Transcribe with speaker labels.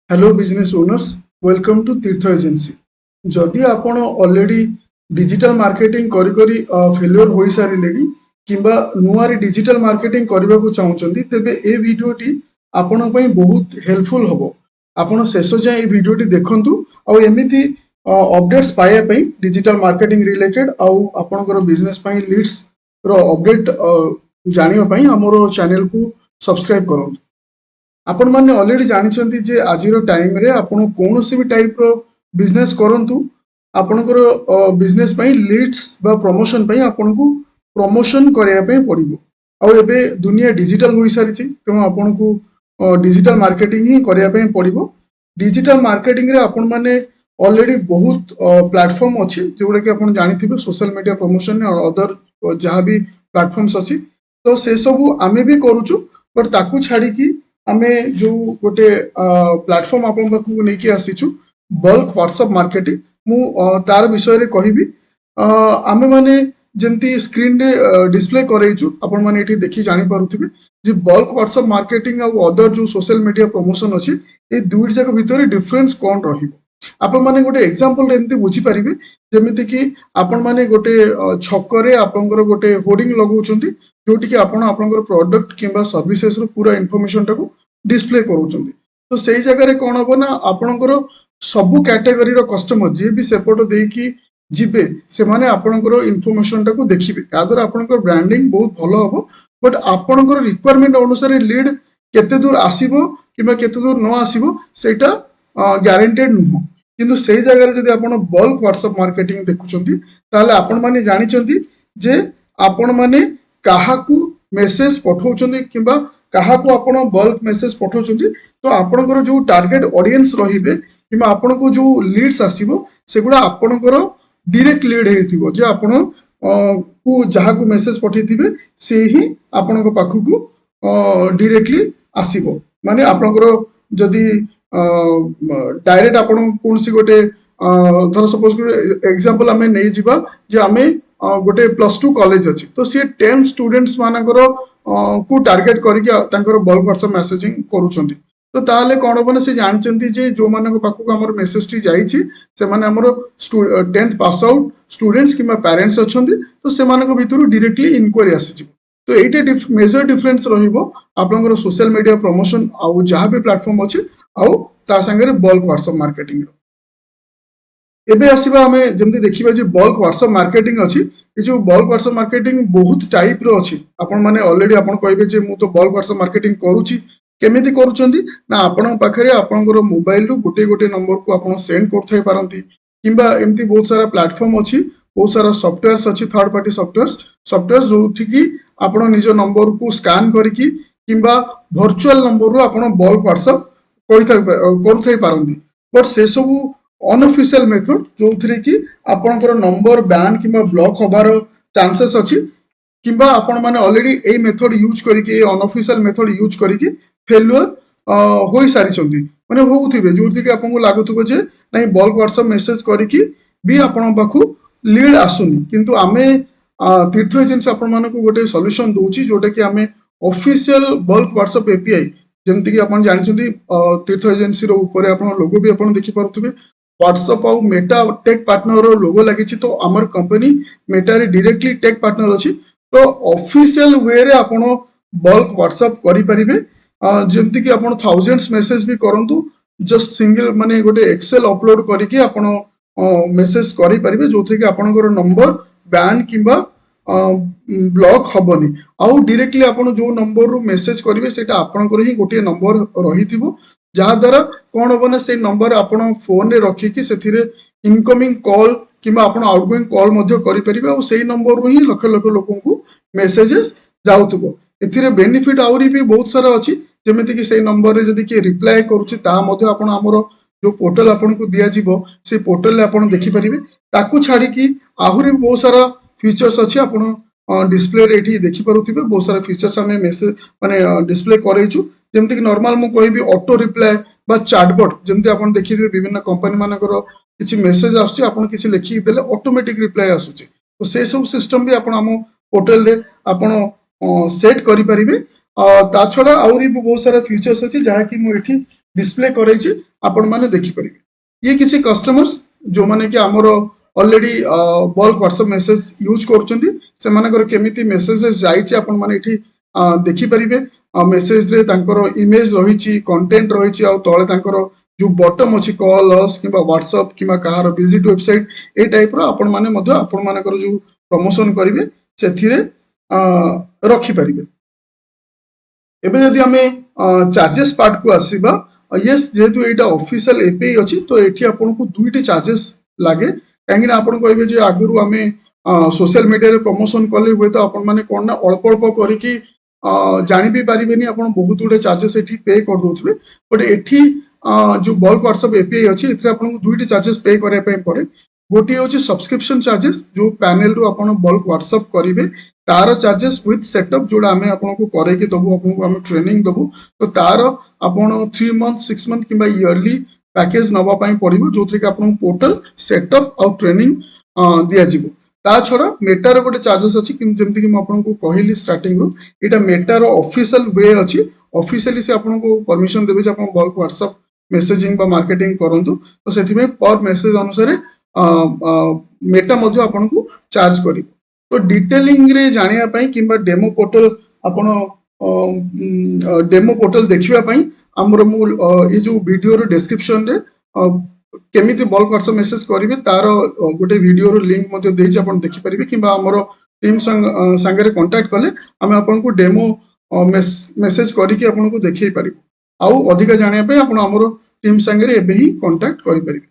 Speaker 1: Hello business owners, welcome to Tirth agency. जदि आपण already digital marketing करी करी फेल्योर हो सारे किंबा नुआरी डिजिटल मार्केटिंग करने को चाहूँगी तेबे ए वीडियोटी आपण पई बहुत हेल्पफुल हबो। आपण शेष जाए वीडियोटी देखंतु और एमिति अपडेट्स पाया पई डिजिटल मार्केटिंग रिलेटेड आउ आपनकर बिजनेस पई लीड्स रो अपडेट जानिबा पई हमरो चैनल को सब्सक्राइब करंतु। आपण माने ऑलरेडी जानिछंती जे आजिरो टाइम रे आपण कोनोसी भी टाइप रो बिजनेस करंतु आपणकर बिजनेस पई लीड्स बा प्रमोशन पई आपनको प्रमोशन करिया पई पड़िबो। आ एबे दुनिया डिजिटल होई सारिछि तेणु आपनको डिजिटल मार्केटिंग ही करिया पई पड़िबो। डिजिटल मार्केटिंग रे आपण माने ऑलरेडी बहुत प्लेटफॉर्म अछि जोडा कि आपण जानिथिबे सोशल मीडिया प्रमोशन और अदर जहां भी प्लेटफॉर्म्स अछि तो से सब आमे भी करूछु। बट ताकू छाडी की आमे जो गोटे प्लेटफॉर्म आपण पाखु नै कि आसीछु बल्क व्हाट्सएप मार्केटिंग मु तार विषय रे कहिबी। आमे माने जेमती स्क्रीन रे डिस्प्ले करैछु आपण माने एठी देखि जानि पारुथिबे जे बल्क व्हाट्सएप मार्केटिंग और अदर जो सोशल मीडिया प्रमोशन अछि ए दुई जाक भितर डिफरेंस कोन रहिबो। आपण माने गोटे एग्जांपल एमती बुझी परिबे जेमिति कि आपण माने गोटे छकरे आपनकर गोटे होर्डिंग लगाउछंती जोटी कि आपण आपनकर प्रोडक्ट किंबा सर्विसेस रो पूरा इन्फॉर्मेशन टाको डिस्प्ले करूछंती। तो सेही जगह रे कोन हबो ना आपनकर सबु कैटेगरी रो कस्टमर जे भी सेपट देकी जिबे से माने आपनकर इन्फॉर्मेशन टाको देखिबे। या द्वारा आपनकर ब्रांडिंग बहुत भलो हबो। बट आपनकर रिक्वायरमेंट अनुसार लीड केते दूर आसीबो किबा केते दूर न आसीबो सेटा ग्यारंटेड नुहो। किंतु सेही जगह रे जदि आपण बल्क व्हाट्सएप मार्केटिंग देखुछंती ताले आपण माने जानिछंती जे आपण माने काहाकू मेसेज पठाउछंती किबा काहाकू आपण बल्क मेसेज पठाउछंती तो आपणकर जो टार्गेट ऑडियंस रहिबे किबा आपणको जो लीड्स आसीबो सेगुडा आपणकर डायरेक्ट लीड हेतिबो जे आपण को जहाकू मेसेज पठैथिबे से ही आपणको पाखकू डायरेक्टली आसीबो। माने आपणकर जदि डायरेक्ट आपण कोनसी गोटे धर सपोज एग्जांपल आमे नै जिबा जे आमे गोटे +2 कॉलेज अछि तो सी 10 स्टूडेंट्स मानकर को टार्गेट करके तांकर बल्क व्हाट्सएप मैसेजिंग करूछंती। तो ताले कोन होबो से जानचंती जे जो मानक पाखकू हमर मेसेज टी जाईछि से माने हमर 10th पास आउट स्टूडेंट्स किबा पेरेंट्स अछंती तो से मानक भितरु डायरेक्टली इंक्वायरी आसीछि। तो एटे मेजर डिफरेंस रहिबो आपनकर सोशल मीडिया प्रमोशन आ जहां भी प्लेटफॉर्म अछि आ ता संगे बल्क व्हाट्सएप मार्केटिंग। एबे आसीबा आमे जेमति देखिबा जे बल्क व्हाट्सएप मार्केटिंग अछि ए जो बल्क व्हाट्सएप मार्केटिंग बहुत टाइप रो अछि। आपण माने ऑलरेडी आपण कहबे जे मु तो बल्क व्हाट्सएप मार्केटिंग करूची केमिति करूचंती ना आपण पाखरे आपनकर मोबाइल रो गोटे गोटे नंबर को आपण सेंड करथै पारंती किंबा एमति बहुत सारा प्लेटफॉर्म अछि बहुत सारा सॉफ्टवेयर्स अछि थर्ड पार्टी सॉफ्टवेयर्स जो ठिकी आपण निज नंबर को स्कैन करकी किंबा वर्चुअल नंबर रो आपण बल्क व्हाट्सएप करथै पारंती। बट से सब अनऑफिशियल मेथड जो थरे कि आपनकर नंबर बैन किंबा ब्लॉक होबार चांसेस अछि किंबा आपण माने ऑलरेडी ए मेथड यूज करके ए अनऑफिशियल मेथड यूज करके फेल्युअर होई सारी छंती माने होउथिबे जोथि कि आपनको लागुथबो जे नै बल्क व्हाट्सएप मेसेज करके भी आपण पाखु लीड आसुनी। किंतु आमे तीर्थ एजेंसी आपण मानको गोटे सॉल्यूशन दोची जोटा कि आमे ऑफिशियल बल्क व्हाट्सएप एपीआई जेमति कि आपण जानिछंती तीर्थ एजेंसी रो ऊपर आपण लोगो भी आपण देखि पारुथबे व्हाट्सएप और मेटा टेक पार्टनर रो लोगो लागिछि। तो हमर कंपनी मेटा रे डायरेक्टली टेक पार्टनर अछि तो ऑफिशियल वे रे आपण बल्क व्हाट्सएप करि परिबे। जेमति कि आपण थाउजेंड्स मेसेज भी करंतु जस्ट सिंगल माने गोटे एक्सेल अपलोड करके आपण मेसेज करि परिबे जोथि कि आपनकर नंबर बैन किंबा ब्लॉक हबनी आउ डायरेक्टली आपण जो नंबर रो मेसेज करिवे सेटा आपनकर ही गोटे नंबर रहिथिबो जहा द्वारा कोन होबो ना से नंबर आपण फोन रे रखि कि सेथिरे इनकमिंग कॉल किंबा आपण आउटगोइंग कॉल मध्ये करि परिबे और सेही नंबर रो ही लक्ष लक्ष लोकन को मेसेजेस जाउतबो। एथिरे बेनिफिट आउरी भी बहुत सारा अछि जेमिति कि सेही नंबर रे जदि के रिप्लाई करूछि ता मध्ये आपण हमरो जो पोर्टल आपण को दिया जिवो से पोर्टल रे आपण देखि परिबे। ताकू छाडी कि आहुरी बहुत सारा फीचर्स अछि आपण डिस्प्ले रे एठी देखि पारुथिबे बहुत सारा फीचर्स हमें मेसेज माने डिस्प्ले करैछु जेमति कि नॉर्मल मु कहबी ऑटो रिप्लाई बा चैटबॉट जेमति आपण देखिबे विभिन्न कंपनी मानकर किछि मेसेज आछी आपण किछि लिखि देले ऑटोमेटिक रिप्लाई आछुची। तो से सब सिस्टम भी आपण हम पोर्टल रे आपण सेट करि परिबे। ता छडा आउरी बहुत सारा फीचर्स अछि जहा कि मु एठी डिस्प्ले कराई आपण माने देखि परिबे। ये किसी कस्टमर्स जो माने कि हमर already bulk WhatsApp message use करछंती से मानकर केमिति मेसेजेस जाईची आपण माने एठी देखि परिबे। मेसेज रे तांकर इमेज रहिची, कंटेंट रहिची, आ तळे तांकर जो बॉटम अछि कॉल अस किबा व्हाट्सएप किबा कार विजिट वेबसाइट ए टाइप रो आपण माने मध्य आपण मानकर जो प्रमोशन करिवे सेथिरे रखि परिबे। एबे यदि आमे चार्जेस पार्ट को आसीबा, यस जेहेतु एटा ऑफिशियल एपीआई अछि तो एठी आपन को दुईटी चार्जेस लागे। काहेकि ना आपन कहबे जे आगुरु आमे सोशल मीडिया रे प्रमोशन कले हुए तो आपन माने कोन ना अल्प अल्प करिकी जानि भी पारिबेनी, आपन बहुत गुडे चार्जेस एठी पे कर दोथबे। बट एठी जो बल्क व्हाट्सएप एपीआई अछि एथरे आपन को दुईटी चार्जेस पे करे पे पड़े। गोटी होची सब्सक्रिप्शन चार्जेस, जो पैनल रो आपन बल्क व्हाट्सएप करिवे तार चार्जेस विथ सेटअप जोड़ा आमे आपन को करे के दबु, आपन को आमे ट्रेनिंग दबु। तो तार आपन 3 मंथ 6 मंथ किबा ईयरली पैकेज नबा पई पड़िबो, जोथि के आपन पोर्टल सेटअप और ट्रेनिंग दिया जिवो। ता छडा मेटा रो गोटे चार्जेस अछि कि जेमति कि म आपन को कहिली स्टार्टिंग रो एटा मेटा रो ऑफिशियल वे अछि। ऑफिशियली से आपन को परमिशन देबे जे आपन बल्क व्हाट्सएप मेसेजिंग बा मार्केटिंग करंतु, तो सेथि में पर मेसेज अनुसार मेटा मध्य आपन को चार्ज करिवो। तो डिटेलिंग रे जानिया पई किबा डेमो पोर्टल आपण डेमो पोर्टल देखिबा पई हमर मु ए जो वीडियो रो डिस्क्रिप्शन रे केमिति बल्क व्हाट्सएप मेसेज करिवे तार गोटे वीडियो रो लिंक मते देछि, आपण देखि परिबे किबा हमर टीम संगे रे कांटेक्ट कले हम आपन को डेमो मेसेज करिके आपन को देखै परिबो। आउ अधिक जानिया पई आपण हमर टीम संगे रे एबे ही कांटेक्ट करि परिबे।